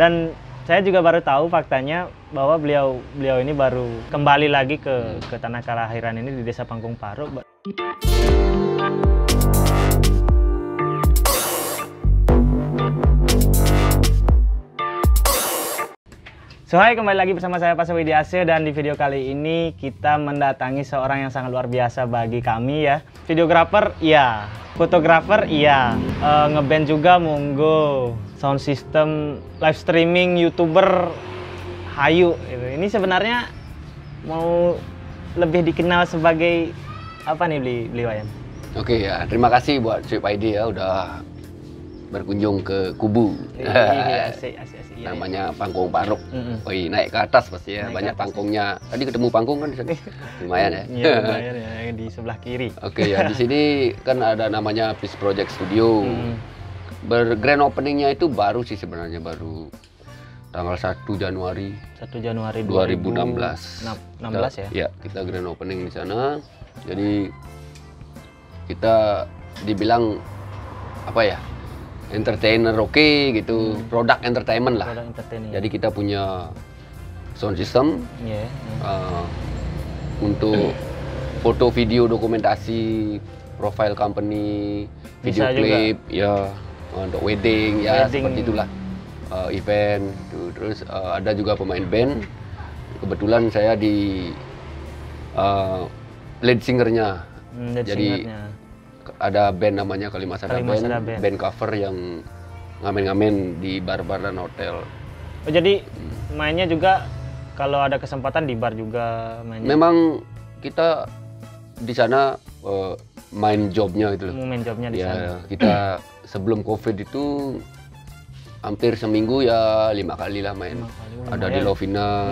Dan saya juga baru tahu faktanya bahwa beliau ini baru kembali lagi ke tanah kelahiran ini di Desa Pangkung Paruk. So, hai, kembali lagi bersama saya Pasha Widiasih, dan di video kali ini kita mendatangi seorang yang sangat luar biasa bagi kami ya. Videografer iya, fotografer iya, ngeband juga monggo, sound system, live streaming, YouTuber hayu gitu. Ini sebenarnya mau lebih dikenal sebagai apa nih beliau ya? Oke ya, terima kasih buat Trip ID ya udah berkunjung ke kubu. Iya, asik. Namanya Pangkung Paruk. Wih, naik ke atas pasti ya, banyak pangkungnya. Tadi ketemu pangkung kan di sini. Lumayan ya. Iya, lumayan ya, yang di sebelah kiri. Oke ya, di sini kan ada namanya Peace Project Studio. Grand openingnya itu baru sih sebenarnya, baru tanggal 1 Januari 2016. 16 ya? Ya, kita grand opening di sana. Jadi kita dibilang apa ya? Entertainer oke gitu, produk entertainment lah. Jadi kita punya sound system untuk foto, video, dokumentasi, profile company, video klip, ya untuk wedding ya seperti itulah, event. Terus ada juga pemain band. Kebetulan saya di lead singernya. Jadi ada band namanya Kalimasada band cover yang ngamen-ngamen di bar-bar dan hotel. Oh, jadi mainnya juga kalau ada kesempatan di bar juga mainnya? Memang kita di sana main jobnya gitu loh. Main jobnya di sana? Kita sebelum COVID itu hampir seminggu ya 5 kali lah main. Ada di Lovina,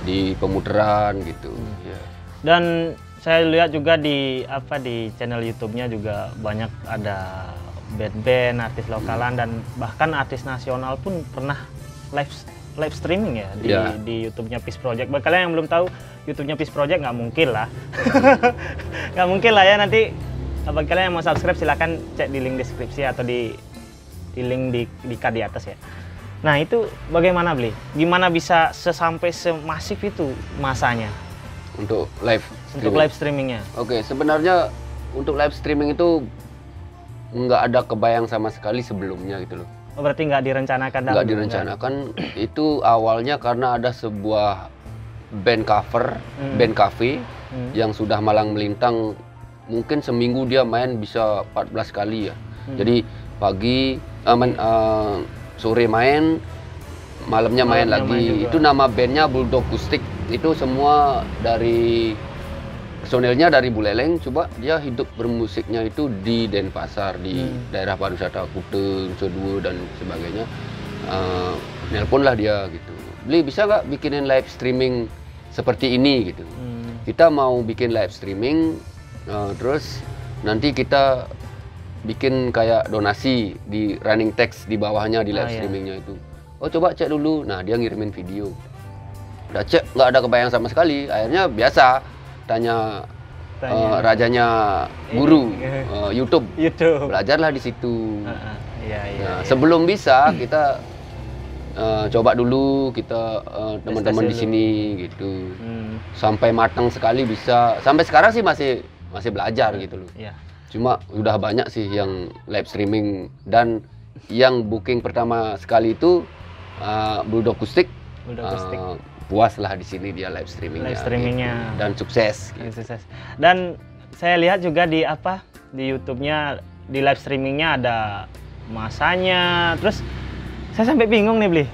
di Pemuteran gitu. Ya. Dan saya lihat juga di channel YouTube-nya juga banyak ada band-band, artis lokalan dan bahkan artis nasional pun pernah live streaming ya di YouTube-nya Peace Project. Bagi kalian yang belum tahu YouTube-nya Peace Project, nggak mungkin lah, nggak mungkin lah ya. Nanti bagi kalian yang mau subscribe silahkan cek di link deskripsi atau di link di card di atas ya. Nah itu bagaimana Bli? Gimana bisa sampai semasif itu masanya? Untuk live streamingnya? Oke, sebenarnya untuk live streaming itu nggak ada kebayang sama sekali sebelumnya gitu loh. Oh, berarti nggak direncanakan? Nggak direncanakan. Itu awalnya karena ada sebuah band cover, band cafe yang sudah malang melintang. Mungkin seminggu dia main bisa 14 kali ya. Jadi pagi, sore main, malamnya main lagi. Itu nama bandnya Bulldog Acoustic. Itu semua dari personelnya dari Buleleng. Coba dia hidup bermusiknya itu di Denpasar, di daerah pariwisata Kuta, Nusa Dua dan sebagainya. Nelpon lah dia gitu, Bli bisa nggak bikinin live streaming seperti ini gitu. Kita mau bikin live streaming, terus nanti kita bikin kayak donasi di running text di bawahnya di live streamingnya itu. Oh coba cek dulu. Nah dia ngirimin video. Udah cek, nggak ada kebayang sama sekali. Akhirnya biasa tanya. Rajanya guru YouTube. Belajarlah di situ. Nah, sebelum bisa kita coba dulu, kita teman-teman di sini gitu. Sampai matang sekali bisa. Sampai sekarang sih masih belajar gitu loh. Cuma udah banyak sih yang live streaming, dan yang booking pertama sekali itu Bulldog Acoustic. Puas lah di sini dia live streamingnya gitu. Dan sukses. Gitu. Dan saya lihat juga di YouTube-nya, di live streamingnya ada masanya. Terus saya sampai bingung nih Bli.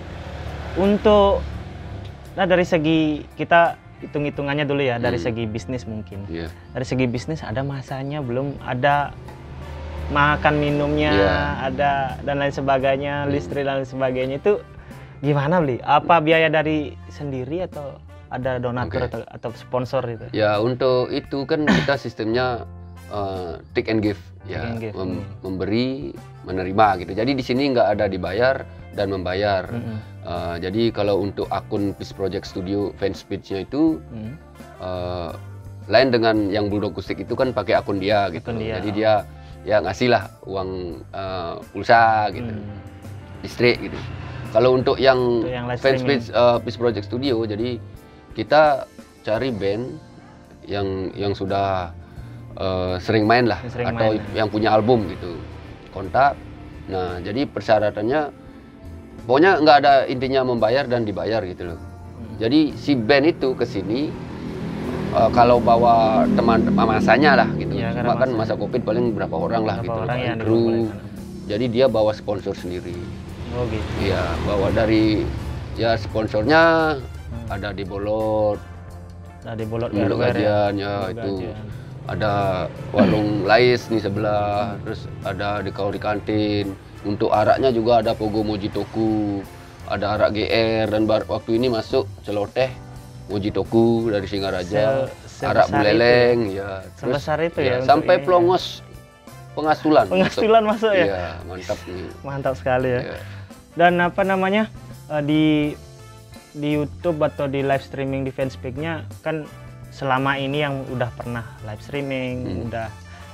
Untuk dari segi kita hitung-hitungannya dulu ya, dari segi bisnis mungkin. Dari segi bisnis ada masanya, belum ada makan minumnya, ada dan lain sebagainya, listrik dan lain sebagainya. Itu gimana Bli? Apa biaya dari sendiri atau ada donatur atau sponsor itu? Ya untuk itu kan kita sistemnya take and give ya, memberi menerima gitu. Jadi di sini nggak ada dibayar dan membayar. Jadi kalau untuk akun Peace Project Studio fanspage-nya itu lain dengan yang Bulldog Acoustic itu kan pakai akun dia gitu. Jadi dia ya ngasih lah uang pulsa gitu, listrik gitu. Kalau untuk yang live Fanspace Peace Project Studio, jadi kita cari band yang sudah sering main lah, atau yang punya album gitu, kontak. Nah, jadi persyaratannya pokoknya nggak ada intinya membayar dan dibayar gitu loh. Jadi si band itu ke sini kalau bawa teman masanya lah gitu. Ya, Cuma kan masa Covid paling berapa orang lah gitu. Orang kru. Jadi dia bawa sponsor sendiri. Oh gitu. Iya, bawa dari ya sponsornya ada di Bolot. Ada di Bolot Gajian ya itu. Ada warung Lais nih sebelah, terus ada di Kauri Kantin. Untuk araknya juga ada Pogo Mojitoku, ada arak GR, dan waktu ini masuk celoteh Mojitoku dari Singaraja, arak Buleleng ya. Sebesar itu ya. Sampai Plongos Pengasulan. Pengasulan masuk ya. Iya, mantap nih. Mantap sekali ya. Dan apa namanya di YouTube atau di live streaming di Fanspeak-nya kan selama ini yang udah pernah live streaming, udah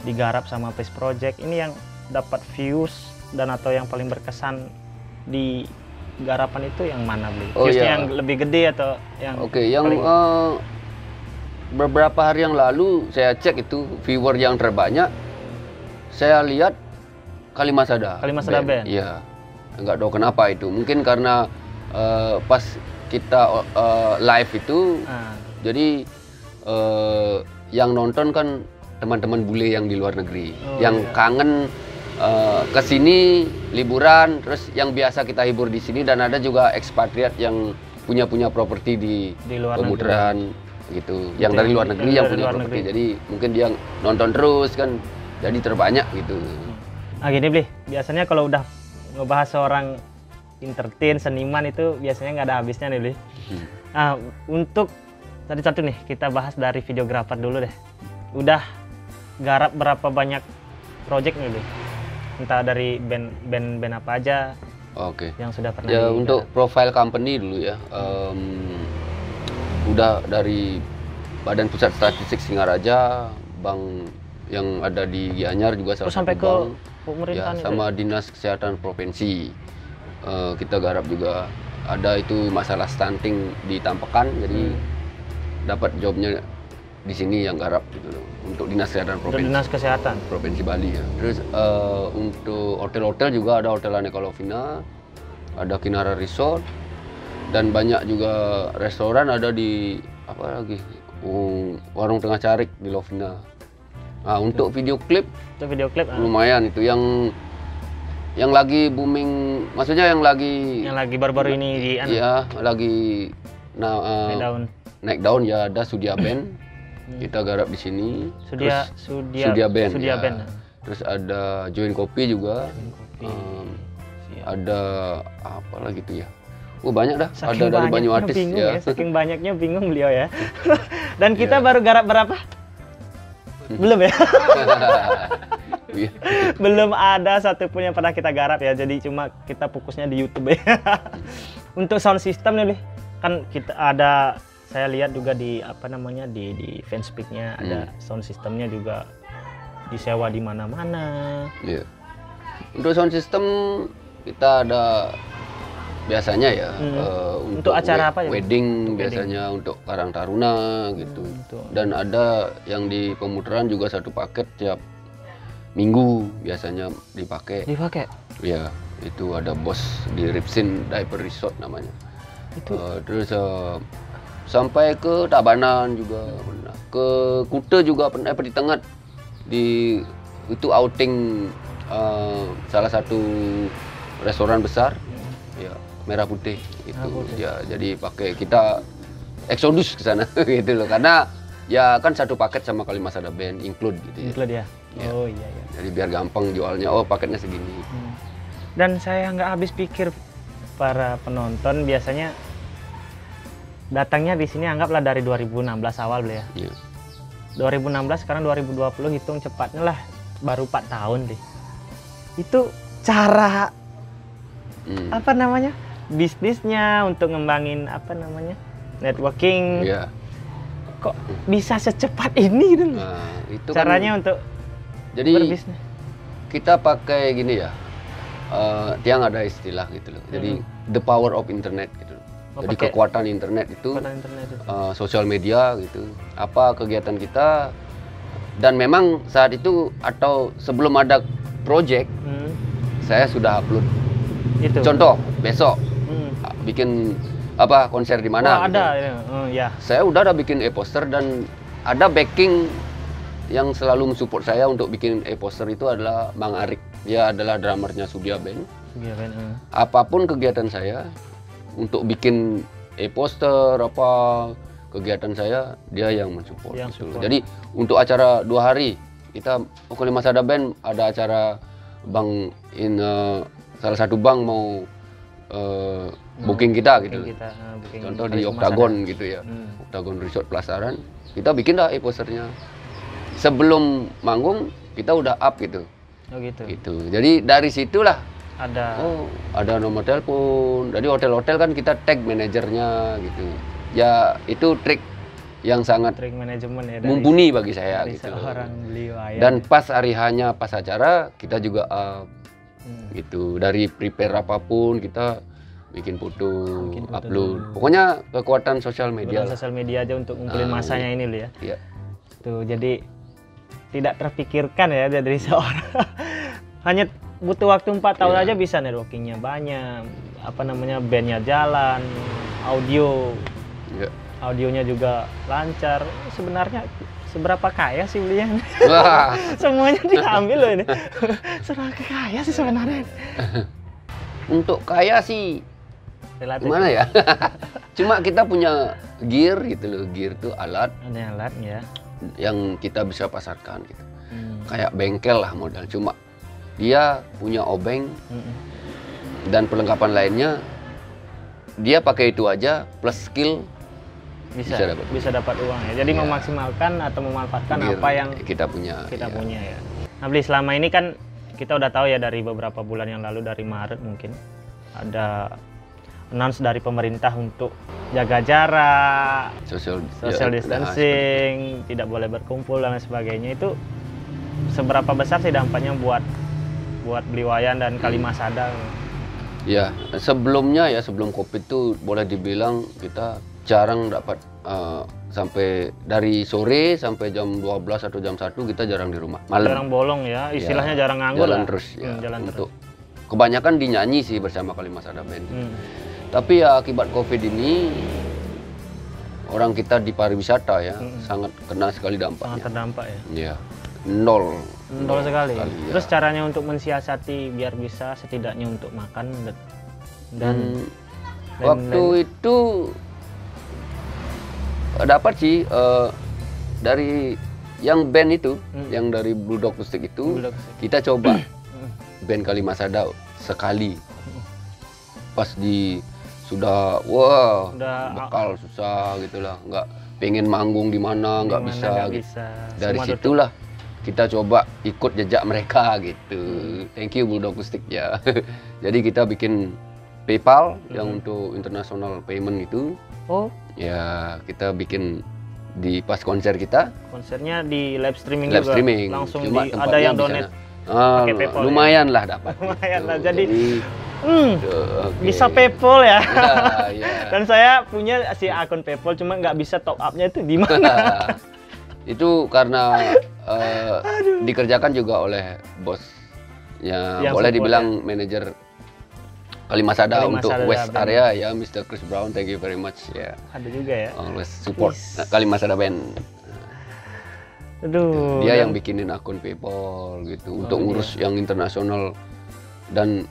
digarap sama Peace Project, ini yang dapat views dan atau yang paling berkesan di garapan itu yang mana, Bli? Viewsnya yang lebih gede atau yang yang paling... beberapa hari yang lalu saya cek itu viewer yang terbanyak, saya lihat Kalimasada Band. Iya, nggak tahu kenapa itu, mungkin karena pas kita live itu jadi yang nonton kan teman-teman bule yang di luar negeri, yang kangen kesini liburan, terus yang biasa kita hibur di sini, dan ada juga ekspatriat yang punya properti di Pemutaran gitu, yang dari luar negeri yang punya properti, jadi mungkin dia nonton terus kan, jadi terbanyak gitu. Gini Bli, biasanya kalau udah ngebahas seorang entertain, seniman itu biasanya nggak ada habisnya nih Bli. Untuk satu-satu nih kita bahas dari videografer dulu deh. Udah garap berapa banyak project nih Bli? Entah dari band apa aja yang sudah pernah ya untuk profile company dulu ya, udah dari Badan Pusat Statistik Singaraja, bank yang ada di Gianyar juga salah satu sampai ke pemerintahan ya, sama Dinas Kesehatan Provinsi kita garap juga. Ada itu masalah stunting di Tampekan, jadi dapat jobnya di sini yang garap gitu loh, untuk Dinas Kesehatan Provinsi. Dinas Kesehatan Provinsi Bali ya. Terus untuk hotel-hotel juga ada Hotel Aneka Lovina, ada Kinara Resort, dan banyak juga restoran ada di apa lagi, Warung Tengah Carik di Lovina. Untuk video klip lumayan itu yang lagi booming, maksudnya yang lagi baru-baru ini di iya lagi naik daun ya, ada Sudia Band. Kita garap di sini. Sudia Band. Terus ada Join Kopi juga. Ada apa lagi tuh ya? Banyak dah. Ada dari banyak artis ya. Saking banyaknya bingung beliau ya. Dan kita baru garap berapa? Belum ya? Belum ada satupun yang pernah kita garap ya. Jadi cuma kita fokusnya di YouTube ya. Untuk sound system nih, kan kita ada, saya lihat juga di apa namanya di Fanspeak-nya ada sound systemnya juga disewa di mana-mana. Iya. Untuk sound system kita ada biasanya ya untuk acara apa ya? Wedding biasanya, untuk Karang Taruna gitu. Dan ada yang di Pemutaran juga satu paket tiap minggu biasanya dipakai. Ya, itu ada bos di Ripsin Diaper Resort namanya. Itu terus sampai ke Tabanan juga pernah, ke Kuta juga pernah, di Tengah di itu outing salah satu restoran besar ya, Merah Putih itu ya, jadi pakai kita eksodus ke sana gitu loh, karena ya kan satu paket sama Kalimasada Band include gitu ya. Include ya. Oh iya. Jadi biar gampang jualnya, paketnya segini. Dan saya nggak habis pikir, para penonton biasanya datangnya di sini anggaplah dari 2016 awal ya. 2016 sekarang 2020, hitung cepatnya lah baru 4 tahun deh. Itu cara apa namanya? Bisnisnya untuk ngembangin apa namanya? Networking. Kok bisa secepat ini gitu? Itu caranya kan, untuk jadi berbisnis. Kita pakai gini ya. Tiang ada istilah gitu loh. Jadi the power of internet gitu. Jadi kekuatan internet itu, sosial media gitu. Apa kegiatan kita, dan memang saat itu atau sebelum ada project, saya sudah upload. Itu. Contoh besok bikin apa konser di mana? Ada, ya. Saya udah ada bikin e-poster dan ada backing yang selalu mensupport saya untuk bikin e-poster itu adalah Bang Arik. Dia adalah drummernya Surya Band. Apapun kegiatan saya untuk bikin e-poster apa kegiatan saya, dia yang mensupport. Jadi untuk acara 2 hari kita Kalimasada Band ada acara salah satu bank mau booking kita gitu. Contoh di Octagon gitu ya. Octagon Resort Plasaran. Kita bikin dah e-posternya. Sebelum manggung kita udah up gitu. Oh gitu. Jadi dari situlah ada nomor telepon. Jadi hotel-hotel kan kita tag manajernya gitu. Ya itu trik yang sangat trik manajemen ya, mumpuni bagi saya gitu. Dan pas hari hanya pas acara kita juga gitu. Dari prepare apapun kita bikin foto, upload. Pokoknya kekuatan sosial media. Sosial media aja untuk ngumpulin masanya ini loh ya. Iya. Tuh jadi tidak terpikirkan ya dari seorang. Hanya butuh waktu 4 tahun aja bisa networkingnya banyak, bandnya jalan, audionya juga lancar. Sebenarnya seberapa kaya sih beliau? Semuanya diambil loh ini. Seberapa kaya sih sebenarnya? Untuk kaya sih relatif. Gimana ya? Cuma kita punya gear gitu loh. Gear itu alat ya yang kita bisa pasarkan gitu. Kayak bengkel lah modal, cuma dia punya obeng dan perlengkapan lainnya, dia pakai itu aja plus skill bisa dapat uang ya. Jadi memaksimalkan atau memanfaatkan apa yang kita punya ya. Nah, Bli, selama ini kan kita udah tahu ya dari beberapa bulan yang lalu, dari Maret mungkin ada announce dari pemerintah untuk jaga jarak, social distancing, tidak boleh berkumpul dan sebagainya. Itu seberapa besar sih dampaknya buat Bliwayan dan Kalimasada? Ya, sebelumnya ya sebelum Covid itu boleh dibilang kita jarang dapat sampai dari sore sampai jam 12 atau jam 1 kita jarang di rumah. Malam. Jarang bolong ya, istilahnya jarang nganggur jalan lah. Terus ya. Jalan untuk kebanyakan dinyanyi sih bersama Kalimasada Band. Tapi ya akibat Covid ini orang kita di pariwisata ya sangat kena sekali dampaknya. Sangat terdampak ya. Iya. Nol sekali. Terus caranya untuk mensiasati biar bisa setidaknya untuk makan dan waktu itu dapat sih dari yang band itu, yang dari Bulldog Acoustic itu kita coba band Kalimasada sekali. Pas sudah bekal susah gitulah, nggak pengen manggung di mana nggak bisa. Dari situlah kita coba ikut jejak mereka gitu. Thank you Bulldog Acoustic ya. Jadi kita bikin PayPal yang untuk international payment itu. Ya kita bikin di pas konser kita. Konsernya di live streaming juga. Langsung ada yang donate pakai PayPal. Lumayan lah dapat. Lumayan lah. Jadi bisa PayPal ya. Dan saya punya si akun PayPal, cuma nggak bisa top up-nya itu di mana. Itu karena dikerjakan juga oleh bosnya, boleh dibilang manajer Kalimasada untuk West Area ya, Mr. Chris Brown, thank you very much ya. Ada juga ya. Always support Kalimasada Band. Aduh. Dia yang bikinin akun PayPal gitu untuk ngurus yang internasional dan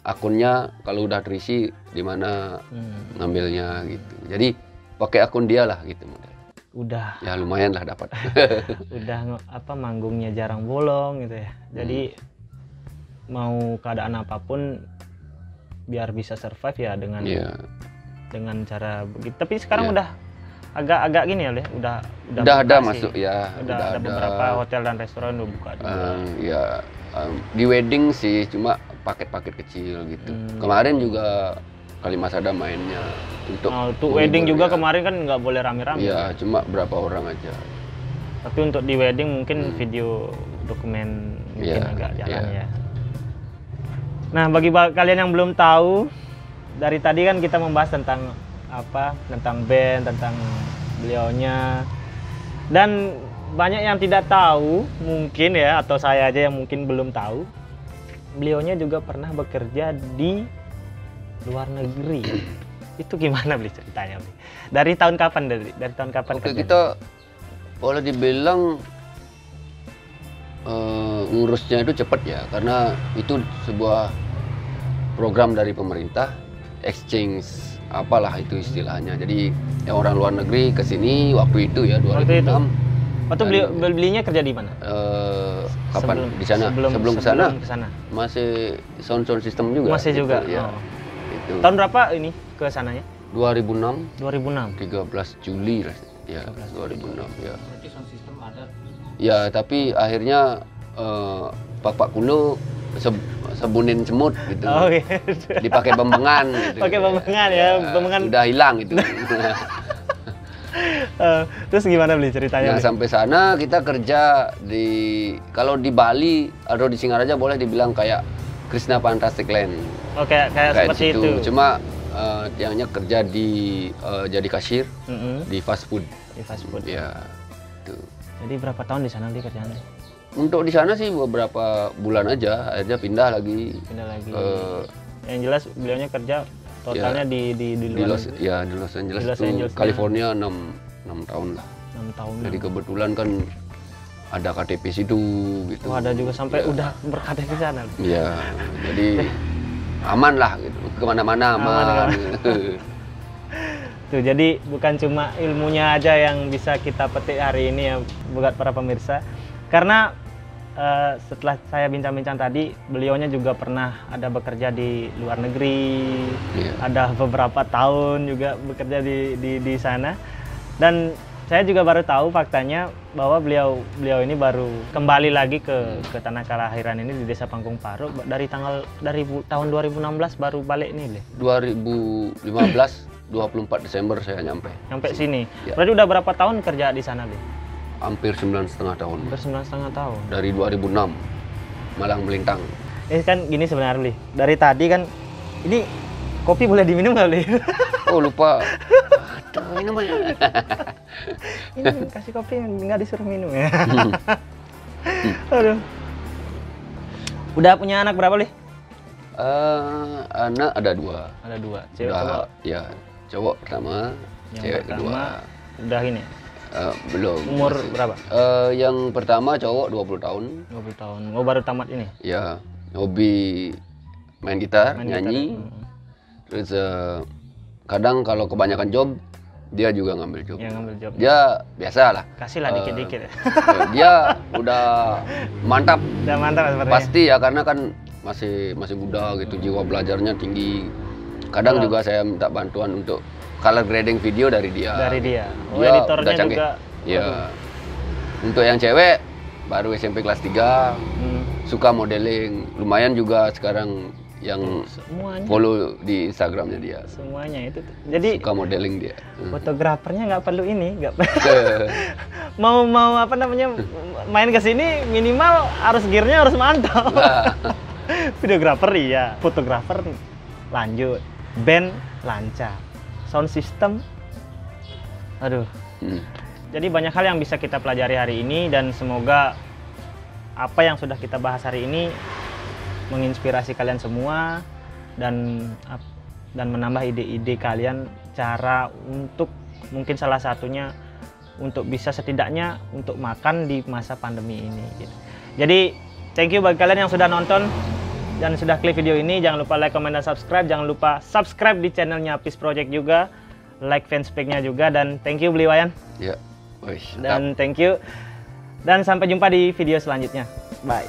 akunnya kalau udah terisi di mana ngambilnya gitu. Jadi pakai akun dia lah gitu model. Udah. Ya lumayan lah dapat. Udah manggungnya jarang bolong gitu ya. Jadi mau keadaan apapun biar bisa survive ya dengan cara begitu. Tapi sekarang udah agak gini ya, udah ada masuk ya. Udah ada beberapa hotel dan restoran udah buka juga. Di wedding sih cuma paket-paket kecil gitu. Kemarin juga Kalimasada mainnya untuk wedding juga kemarin kan nggak boleh rame-rame. Iya, cuma berapa orang aja. Tapi untuk di wedding mungkin video dokumen mungkin agak jalan ya. Nah, bagi kalian yang belum tahu, dari tadi kan kita membahas tentang apa, tentang band, tentang beliaunya, dan banyak yang tidak tahu mungkin ya, atau saya aja yang mungkin belum tahu, beliaunya juga pernah bekerja di luar negeri. Itu gimana Bli ceritanya, Bli? Dari tahun kapan? Dari tahun kapan? Oke, kita boleh dibilang ngurusnya itu cepat ya, karena itu sebuah program dari pemerintah, exchange apalah itu istilahnya. Jadi yang orang luar negeri ke sini waktu itu ya 2006. Waktu belinya kerja di mana? Kapan? Di sana? Sebelum ke sana? Masih sound system juga. Masih gitu, juga. Ya. Oh. Itu. Tahun berapa ini ke sananya? 2006. 2006. 13 Juli lah. Ya, 2006 ya. Berarti sound system ada. Ya, tapi akhirnya Pak Kulo sebunin semut gitu. Oh, iya. Dipakai bembengan gitu. Pakai bembengan ya, bembengan. Udah hilang gitu. Terus gimana Bli ceritanya? Nah, sampai sana kita kerja kalau di Bali atau di Singaraja boleh dibilang kayak Krishna Fantastic Land. Oh, kayak seperti situ. itu. Cuma tiangnya kerja jadi kasir di fast food. Di fast food. Ya. Itu. Jadi berapa tahun di sana Bli kerjanya? Untuk di sana sih beberapa bulan aja, akhirnya pindah lagi. Pindah lagi. Yang jelas beliaunya kerja totalnya ya, di di luar. di Los Angeles, di Los itu Angeles, California 6 tahun lah. 6 tahun. Jadi kebetulan kan ada KTP situ gitu. Oh, ada juga sampai Ya. udah berKTP di sana. Iya, jadi aman lah gitu, kemana-mana aman. Tuh, jadi bukan cuma ilmunya aja yang bisa kita petik hari ini ya buat para pemirsa. Karena setelah saya bincang-bincang tadi, beliaunya juga pernah ada bekerja di luar negeri, ada beberapa tahun juga bekerja di sana. Dan saya juga baru tahu faktanya bahwa beliau ini baru kembali lagi ke tanah kelahiran ini di Desa Panggung Paro dari tahun 2016 baru balik nih, Bli. 2015 24 Desember saya nyampe sini. Ya. Berarti udah berapa tahun kerja di sana, Bli? Hampir 9,5 tahun. Hampir 9,5 tahun. Dari 2006 Malang Melintang. Kan gini sebenarnya, Bli. Dari tadi kan ini kopi boleh diminum nggak, Bli? Oh, lupa. Aduh, minum aja. Ini kasih kopi nggak disuruh minum ya. Aduh. Udah punya anak berapa, Bli? Anak ada 2. Ada 2. Cewek cowok? Ya, cowok pertama, Yang cewek pertama, kedua. Udah ini? Belum. Umur masih. berapa? Yang pertama cowok 20 tahun. 20 tahun. Oh, baru tamat ini? Ya, hobi main gitar, nyanyi. Gitar. Terus kadang kalau kebanyakan job, dia juga ngambil job. Ya, ngambil job. Dia biasa lah. Kasih lah dikit-dikit. Dia udah mantap. Udah mantap sebenarnya. Pasti ya, karena kan masih muda gitu, jiwa belajarnya tinggi. Kadang juga saya minta bantuan untuk color grading video dari dia. Dari dia. Oh, Dia editornya udah canggih. juga. Ya. Untuk yang cewek baru SMP kelas 3, suka modeling. Lumayan juga sekarang yang Semuanya. follow di Instagramnya dia. Semuanya itu. Jadi Suka modeling dia. fotografernya nggak perlu ini, nggak mau apa namanya main ke sini minimal harus gearnya harus mantap. Videografer iya, fotografer lanjut, band lancar, sound system, aduh. Jadi banyak hal yang bisa kita pelajari hari ini dan semoga apa yang sudah kita bahas hari ini menginspirasi kalian semua dan menambah ide-ide kalian cara untuk mungkin salah satunya untuk bisa setidaknya untuk makan di masa pandemi ini gitu. Jadi thank you bagi kalian yang sudah nonton dan sudah klik video ini. Jangan lupa like, comment, dan subscribe. Jangan lupa subscribe di channelnya Peace Project juga, like fanspage-nya juga, dan thank you Bli Wayan. Ya. Wih, dan thank you dan sampai jumpa di video selanjutnya. Bye.